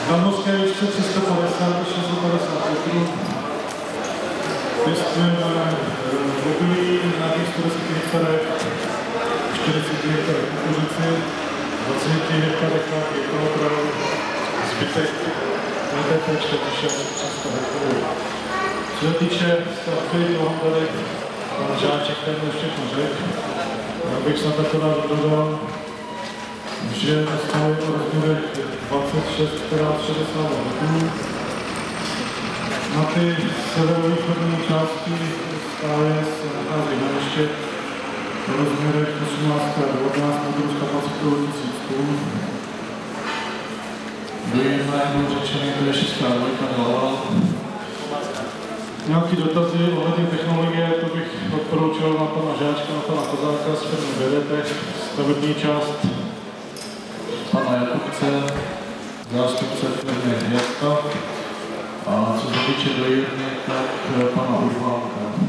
Zámořské výšce 350 až 650 metrů. Pěstujeme obilí na těch 110 hektarech, 40 hektarech kukuřici, 20 hektarech nějaký kolotral, zbytek NDP 4600 hektarů. Co se týče stavby toho tady, pan Žáček tady všechno řekl, já bych snad akorát dodal, že stavuje o rozměrech 26,60 metrů. Na ty severovýchodní části stáje se nachází hlediště v rozměrech 18x19 metrů s kapacitou 1000 tun. Dojíme, jak byl řečený, to je 6x2 hlava. Nějaké dotazy ohledně technologie, to bych odporučil na pana Žáčka, na pana Kozáka z firmy VDTech, stavební část pana Jakubce, zástupce firmy Jatka, a co se týče dojírny, tak pana Urvánka.